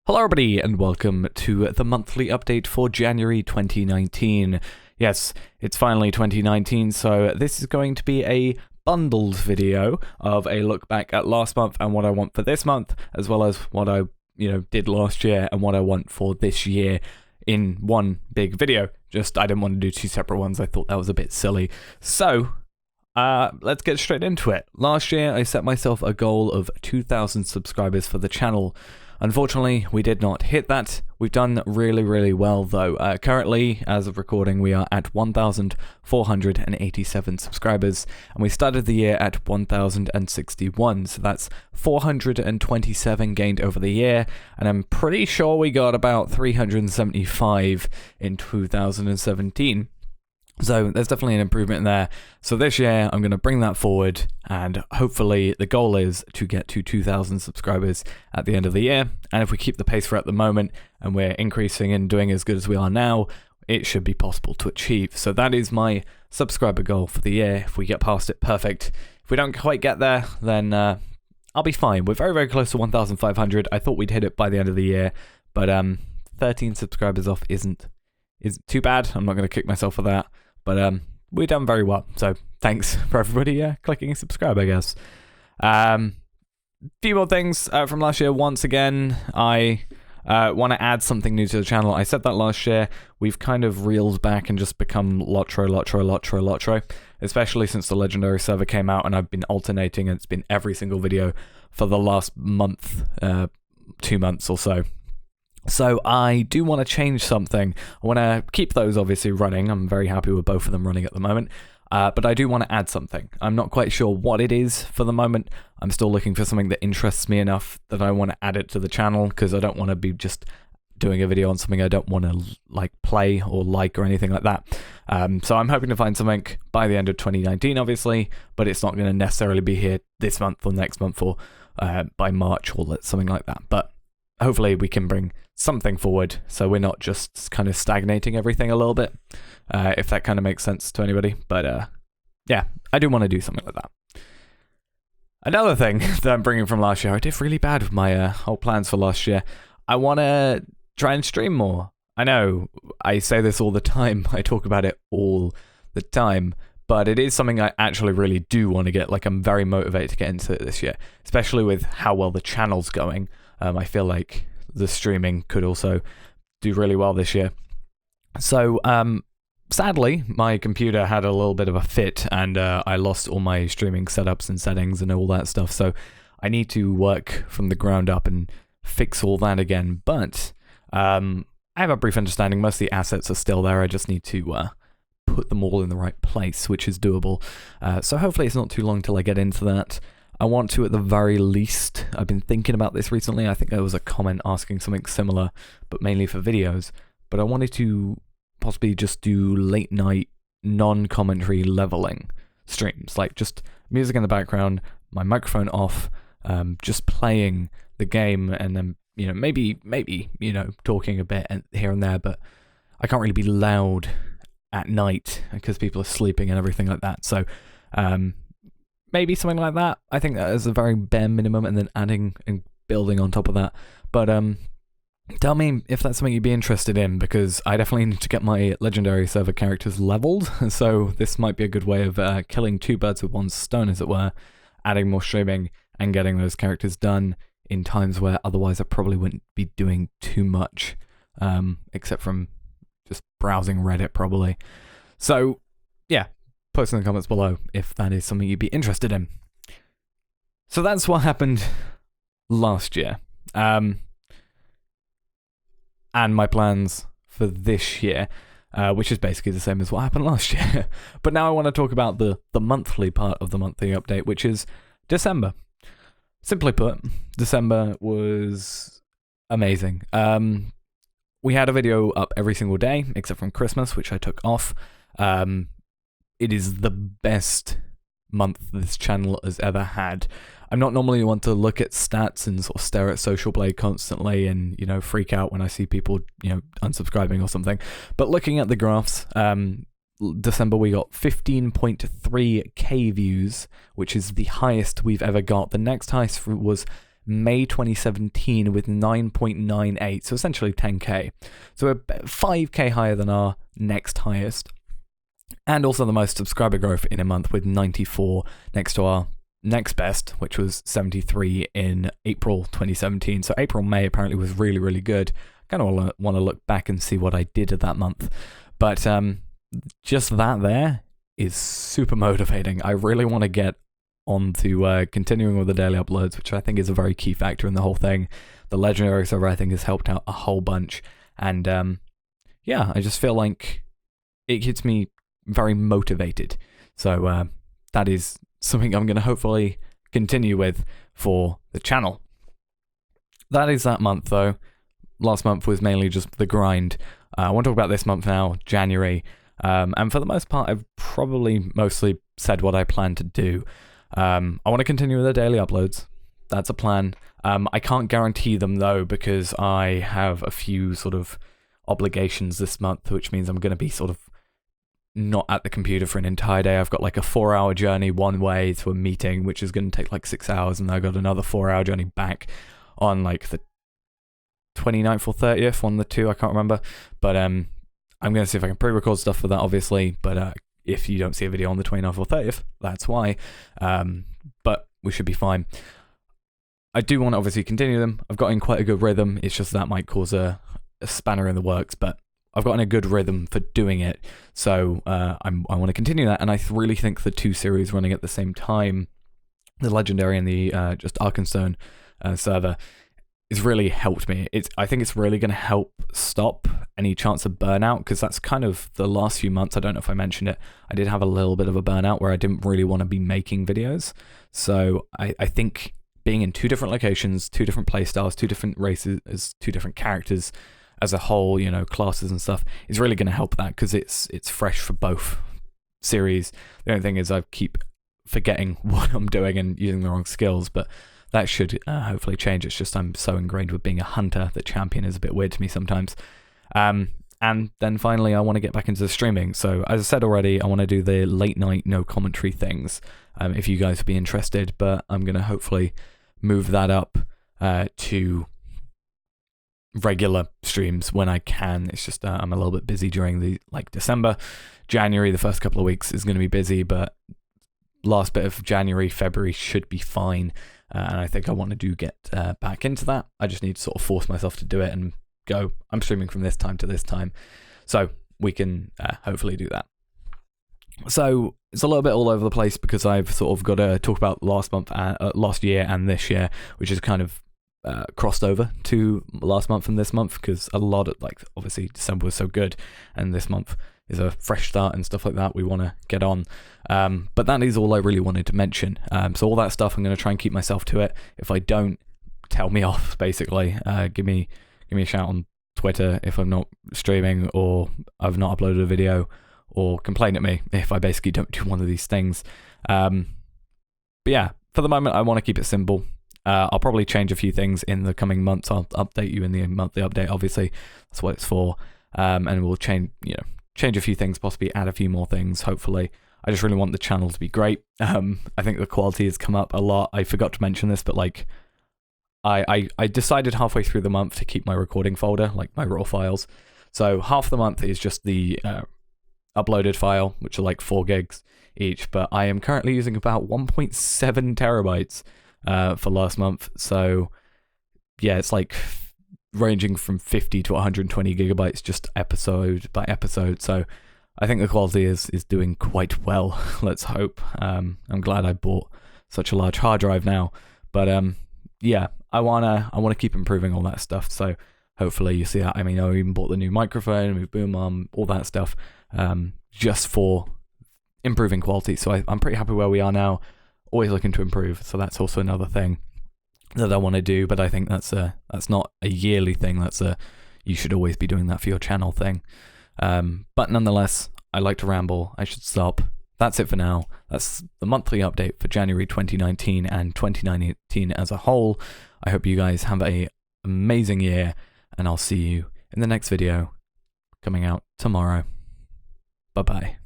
Hello everybody and welcome to the monthly update for January 2019. Yes, it's finally 2019, so this is going to be a bundled video of a look back at last month and what I want for this month, as well as what I did last year and what I want for this year in one big video. Just I didn't want to do two separate ones. I thought that was a bit silly. So let's get straight into it. Last year I set myself a goal of 2,000 subscribers for the channel. Unfortunately, we did not hit that. We've done really well though. Currently, as of recording, we are at 1,487 subscribers, and we started the year at 1,061, so that's 427 gained over the year, and I'm pretty sure we got about 375 in 2017. So there's definitely an improvement there. So this year I'm going to bring that forward, and hopefully the goal is to get to 2,000 subscribers at the end of the year. And if we keep the pace we're at the moment and we're increasing and doing as good as we are now, it should be possible to achieve. So that is my subscriber goal for the year. If we get past it, perfect. If we don't quite get there, then I'll be fine. We're very close to 1,500. I thought we'd hit it by the end of the year, but 13 subscribers off isn't too bad. I'm not going to kick myself for that. But we've done very well, so thanks for everybody clicking subscribe, I guess. Few more things from last year. Once again, I want to add something new to the channel. I said that last year. We've kind of reeled back and just become Lotro, especially since the Legendary server came out, and I've been alternating, and it's been every single video for the last month, 2 months or so. So I do want to change something. I want to keep those obviously running. I'm very happy with both of them running at the moment. But I do want to add something. I'm not quite sure what it is for the moment. I'm still looking for something that interests me enough that I want to add it to the channel, because I don't want to be just doing a video on something I don't want to play or or anything like that. So I'm hoping to find something by the end of 2019, obviously, but it's not going to necessarily be here this month or next month or by March or something like that. But hopefully we can bring something forward so we're not just kind of stagnating everything a little bit, if that kind of makes sense to anybody. But yeah, I do want to do something like that. Another thing that I'm bringing from last year, I did really bad with my whole plans for last year. I want to try and stream more. I know I say this all the time, I talk about it all the time, but it is something I actually really do want to get. I'm very motivated to get into it this year, especially with how well the channel's going. I feel like the streaming could also do really well this year. So sadly, my computer had a little bit of a fit, and I lost all my streaming setups and settings and all that stuff. So I need to work from the ground up and fix all that again. But I have a brief understanding. Most of the assets are still there. I just need to put them all in the right place, which is doable. So hopefully it's not too long till I get into that. I want to, at the very least, I've been thinking about this recently. I think there was a comment asking something similar, but mainly for videos. But I wanted to possibly just do late night, non-commentary leveling streams, just music in the background, my microphone off, just playing the game, and then maybe talking a bit here and there. But I can't really be loud at night because people are sleeping and everything like that. So maybe something like that. I think that is a very bare minimum, and then adding and building on top of that. But tell me if that's something you'd be interested in, because I definitely need to get my Legendary server characters leveled. So this might be a good way of killing two birds with one stone, as it were, adding more streaming and getting those characters done in times where otherwise I probably wouldn't be doing too much, except from just browsing Reddit probably. So yeah, post in the comments below if that is something you'd be interested in. So that's what happened last year. And my plans for this year, which is basically the same as what happened last year. But now I want to talk about the monthly part of the monthly update, which is December. Simply put, December was amazing. We had a video up every single day, except from Christmas, which I took off. It is the best month this channel has ever had. I'm not normally one to look at stats and sort of stare at Social Blade constantly and, freak out when I see people, unsubscribing or something. But looking at the graphs, December we got 15.3k views, which is the highest we've ever got. The next highest was May 2017 with 9.98, so essentially 10k. So we're 5k higher than our next highest. And also the most subscriber growth in a month with 94 next to our next best, which was 73 in April 2017. So April, May apparently was really, really good. Kind of want to look back and see what I did at that month. But just that there is super motivating. I really want to get on to continuing with the daily uploads, which I think is a very key factor in the whole thing. The Legendary server, I think, has helped out a whole bunch. And yeah, I just feel like it gets me very motivated. So that is something I'm going to hopefully continue with for the channel. That is that month, though. Last month was mainly just the grind. I want to talk about this month now, January. And for the most part, I've probably mostly said what I plan to do. I want to continue with the daily uploads. That's a plan. I can't guarantee them, though, because I have a few sort of obligations this month, which means I'm going to be sort of not at the computer for an entire day. I've got like a 4-hour journey one way to a meeting, which is going to take like 6 hours, and I've got another 4-hour journey back on like the 29th or 30th, one of the two, I can't remember. But I'm going to see if I can pre-record stuff for that, obviously. But if you don't see a video on the 29th or 30th, that's why. But we should be fine. I do want to obviously continue them. I've got in quite a good rhythm. It's just that might cause a spanner in the works, but I've gotten a good rhythm for doing it. So I want to continue that. And I really think the two series running at the same time, the Legendary and the just Arkenstone server, has really helped me. I think it's really going to help stop any chance of burnout, because that's kind of the last few months. I don't know if I mentioned it. I did have a little bit of a burnout where I didn't really want to be making videos. So I think being in two different locations, two different playstyles, two different races, two different characters as a whole, you know, classes and stuff, is really going to help that, because it's fresh for both series. The only thing is I keep forgetting what I'm doing and using the wrong skills, but that should hopefully change. It's just I'm so ingrained with being a hunter that champion is a bit weird to me sometimes. And then finally, I want to get back into the streaming. So as I said already, I want to do the late night no commentary things, if you guys would be interested, but I'm going to hopefully move that up to regular streams when I can. It's just I'm a little bit busy during the December. January, the first couple of weeks is going to be busy, but last bit of January, February should be fine. And I think I want to get back into that. I just need to sort of force myself to do it and go, I'm streaming from this time to this time. So we can hopefully do that. So it's a little bit all over the place, because I've sort of got to talk about last year and this year, which is kind of crossed over to last month and this month, because a lot of, obviously December was so good, and this month is a fresh start and stuff like that we want to get on. But that is all I really wanted to mention. So all that stuff, I'm going to try and keep myself to it. If I don't, tell me off, basically. Give me a shout on Twitter if I'm not streaming or I've not uploaded a video, or complain at me if I basically don't do one of these things. But yeah, for the moment, I want to keep it simple. I'll probably change a few things in the coming months. I'll update you in the monthly update, obviously. That's what it's for. And we'll change a few things, possibly add a few more things, hopefully. I just really want the channel to be great. I think the quality has come up a lot. I forgot to mention this, but I decided halfway through the month to keep my recording folder, my raw files. So half the month is just the uploaded file, which are 4 gigs each, but I am currently using about 1.7 terabytes for last month. So yeah, it's ranging from 50 to 120 gigabytes just episode by episode. So I think the quality is doing quite well. Let's hope. I'm glad I bought such a large hard drive now, but yeah, I wanna keep improving all that stuff. So hopefully you see that. I mean, I even bought the new microphone, new boom arm, all that stuff, just for improving quality. So I'm pretty happy where we are now. Always looking to improve. So that's also another thing that I want to do, but I think that's not a yearly thing. That's you should always be doing that for your channel thing. But nonetheless, I like to ramble. I should stop. That's it for now. That's the monthly update for January 2019 and 2019 as a whole. I hope you guys have an amazing year, and I'll see you in the next video coming out tomorrow. Bye-bye.